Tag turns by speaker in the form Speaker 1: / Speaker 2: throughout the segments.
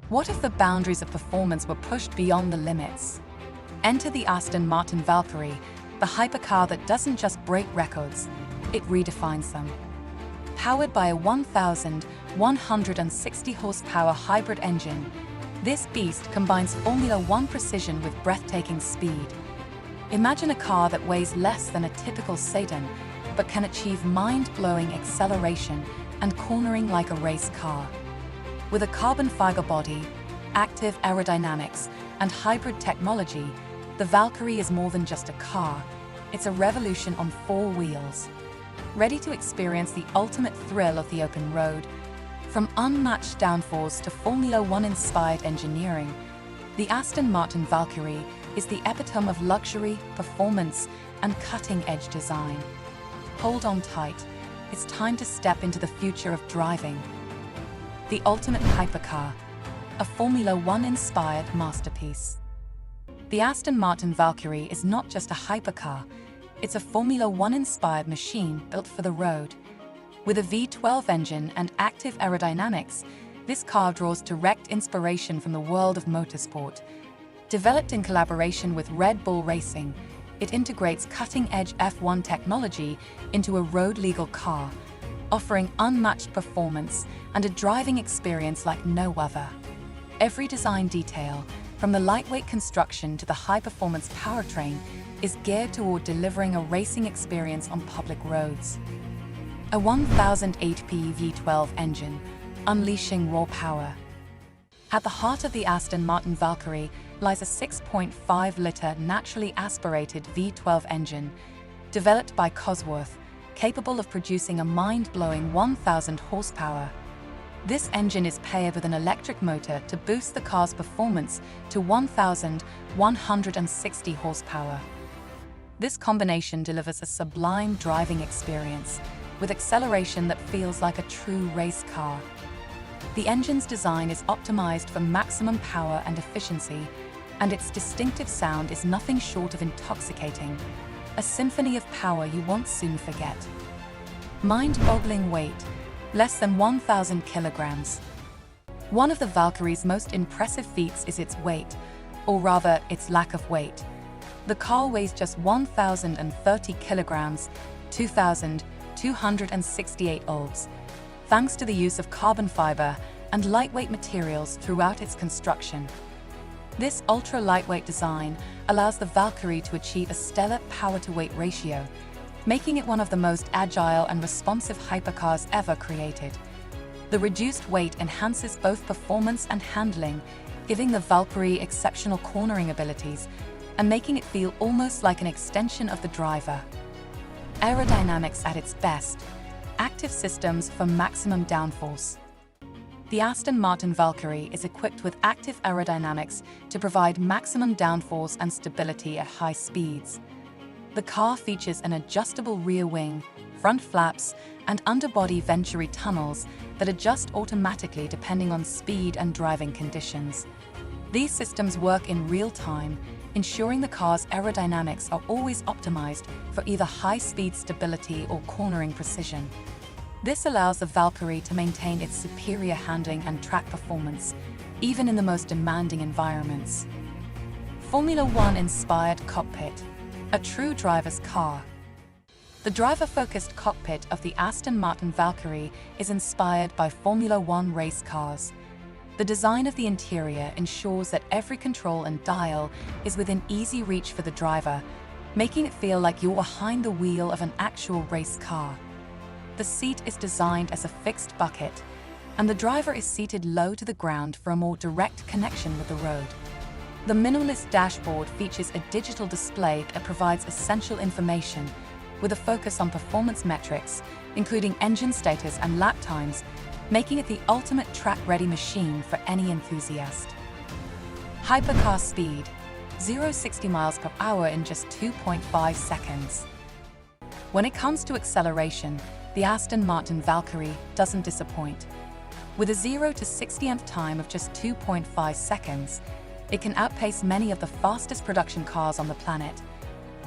Speaker 1: What if the boundaries of performance were pushed beyond the limits? Enter the Aston Martin Valkyrie, the hypercar that doesn't just break records, it redefines them. Powered by a 1,160 horsepower hybrid engine, this beast combines Formula One precision with breathtaking speed. Imagine a car that weighs less than a typical sedan, but can achieve mind-blowing acceleration and cornering like a race car. With a carbon fiber body, active aerodynamics, and hybrid technology, the Valkyrie is more than just a car. It's a revolution on four wheels. Ready to experience the ultimate thrill of the open road? From unmatched downforce to Formula One-inspired engineering, the Aston Martin Valkyrie is the epitome of luxury, performance, and cutting-edge design. Hold on tight. It's time to step into the future of driving. The ultimate hypercar, a Formula One-inspired masterpiece. The Aston Martin Valkyrie is not just a hypercar, it's a Formula One-inspired machine built for the road. With a V12 engine and active aerodynamics, this car draws direct inspiration from the world of motorsport. Developed in collaboration with Red Bull Racing, it integrates cutting-edge F1 technology into a road-legal car, offering unmatched performance and a driving experience like no other. Every design detail, from the lightweight construction to the high-performance powertrain, is geared toward delivering a racing experience on public roads. A 1,000 HP V12 engine, unleashing raw power. At the heart of the Aston Martin Valkyrie lies a 6.5-litre naturally aspirated V12 engine, developed by Cosworth, capable of producing a mind-blowing 1,000 horsepower. This engine is paired with an electric motor to boost the car's performance to 1,160 horsepower. This combination delivers a sublime driving experience, with acceleration that feels like a true race car. The engine's design is optimized for maximum power and efficiency, and its distinctive sound is nothing short of intoxicating, a symphony of power you won't soon forget. Mind-boggling weight, less than 1,000 kilograms. One of the Valkyrie's most impressive feats is its weight, or rather, its lack of weight. The car weighs just 1,030 kilograms, 2,268 ounces, thanks to the use of carbon fiber and lightweight materials throughout its construction. This ultra-lightweight design allows the Valkyrie to achieve a stellar power-to-weight ratio, making it one of the most agile and responsive hypercars ever created. The reduced weight enhances both performance and handling, giving the Valkyrie exceptional cornering abilities and making it feel almost like an extension of the driver. Aerodynamics at its best, active systems for maximum downforce. The Aston Martin Valkyrie is equipped with active aerodynamics to provide maximum downforce and stability at high speeds. The car features an adjustable rear wing, front flaps, and underbody venturi tunnels that adjust automatically depending on speed and driving conditions. These systems work in real time, ensuring the car's aerodynamics are always optimized for either high-speed stability or cornering precision. This allows the Valkyrie to maintain its superior handling and track performance, even in the most demanding environments. Formula One-inspired Cockpit, a true driver's car. The driver-focused cockpit of the Aston Martin Valkyrie is inspired by Formula One race cars. The design of the interior ensures that every control and dial is within easy reach for the driver, making it feel like you're behind the wheel of an actual race car. The seat is designed as a fixed bucket, and the driver is seated low to the ground for a more direct connection with the road. The minimalist dashboard features a digital display that provides essential information, with a focus on performance metrics, including engine status and lap times, making it the ultimate track-ready machine for any enthusiast. Hypercar speed, 0-60 miles per hour in just 2.5 seconds. When it comes to acceleration, the Aston Martin Valkyrie doesn't disappoint. With a 0-60th time of just 2.5 seconds, it can outpace many of the fastest production cars on the planet.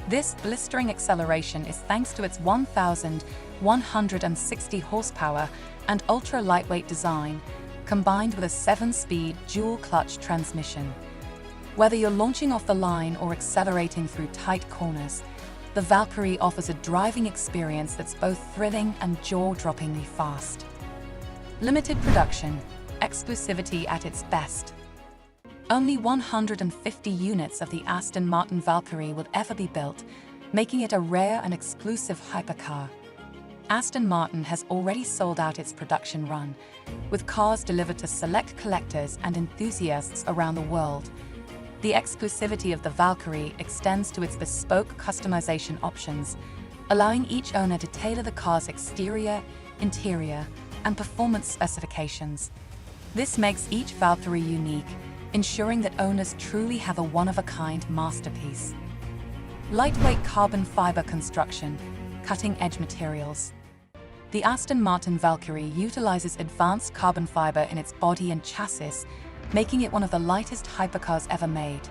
Speaker 1: This blistering acceleration is thanks to its 1,160 horsepower and ultra-lightweight design, combined with a 7-speed dual-clutch transmission. Whether you're launching off the line or accelerating through tight corners, the Valkyrie offers a driving experience that's both thrilling and jaw-droppingly fast. Limited production, exclusivity at its best. Only 150 units of the Aston Martin Valkyrie will ever be built, making it a rare and exclusive hypercar. Aston Martin has already sold out its production run, with cars delivered to select collectors and enthusiasts around the world. The exclusivity of the Valkyrie extends to its bespoke customization options, allowing each owner to tailor the car's exterior, interior, and performance specifications. This makes each Valkyrie unique, ensuring that owners truly have a one-of-a-kind masterpiece. Lightweight carbon fiber construction, cutting-edge materials. The Aston Martin Valkyrie utilizes advanced carbon fiber in its body and chassis, making it one of the lightest hypercars ever made.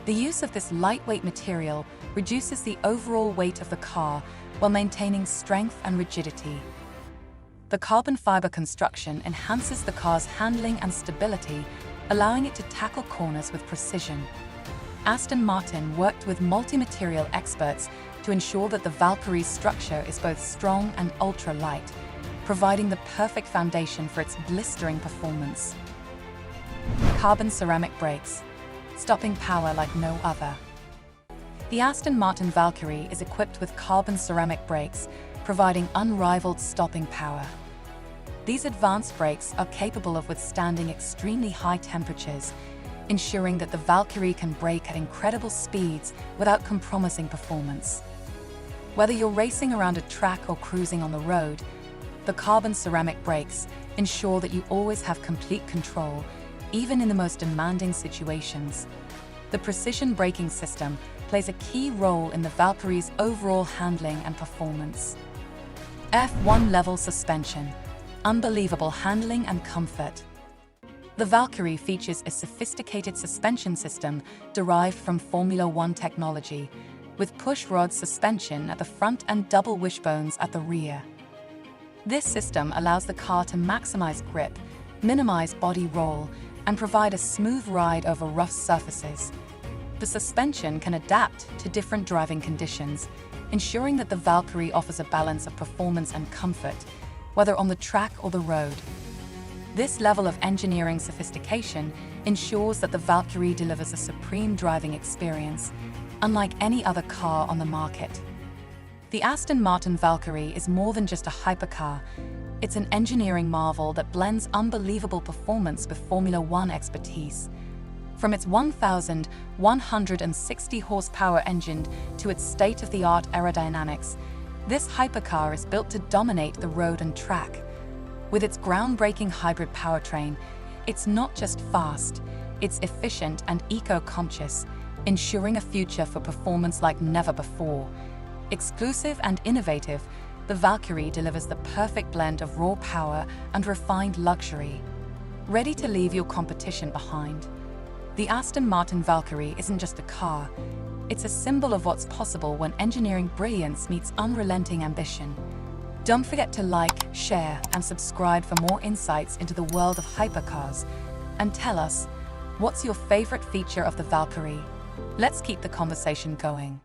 Speaker 1: The use of this lightweight material reduces the overall weight of the car while maintaining strength and rigidity. The carbon fiber construction enhances the car's handling and stability, allowing it to tackle corners with precision. Aston Martin worked with multi-material experts to ensure that the Valkyrie's structure is both strong and ultra-light, providing the perfect foundation for its blistering performance. Carbon ceramic brakes, stopping power like no other. The Aston Martin Valkyrie is equipped with carbon ceramic brakes, providing unrivaled stopping power. These advanced brakes are capable of withstanding extremely high temperatures, ensuring that the Valkyrie can brake at incredible speeds without compromising performance. Whether you're racing around a track or cruising on the road, the carbon ceramic brakes ensure that you always have complete control, even in the most demanding situations. The precision braking system plays a key role in the Valkyrie's overall handling and performance. F1 level suspension, unbelievable handling and comfort. The Valkyrie features a sophisticated suspension system derived from Formula One technology, with push-rod suspension at the front and double wishbones at the rear. This system allows the car to maximize grip, minimize body roll, and provide a smooth ride over rough surfaces. The suspension can adapt to different driving conditions, ensuring that the Valkyrie offers a balance of performance and comfort, whether on the track or the road. This level of engineering sophistication ensures that the Valkyrie delivers a supreme driving experience, unlike any other car on the market. The Aston Martin Valkyrie is more than just a hypercar. It's an engineering marvel that blends unbelievable performance with Formula One expertise. From its 1,160 horsepower engine to its state-of-the-art aerodynamics, this hypercar is built to dominate the road and track. With its groundbreaking hybrid powertrain, it's not just fast, it's efficient and eco-conscious, ensuring a future for performance like never before. Exclusive and innovative, the Valkyrie delivers the perfect blend of raw power and refined luxury. Ready to leave your competition behind? The Aston Martin Valkyrie isn't just a car, it's a symbol of what's possible when engineering brilliance meets unrelenting ambition. Don't forget to like, share, and subscribe for more insights into the world of hypercars. And tell us, what's your favorite feature of the Valkyrie? Let's keep the conversation going.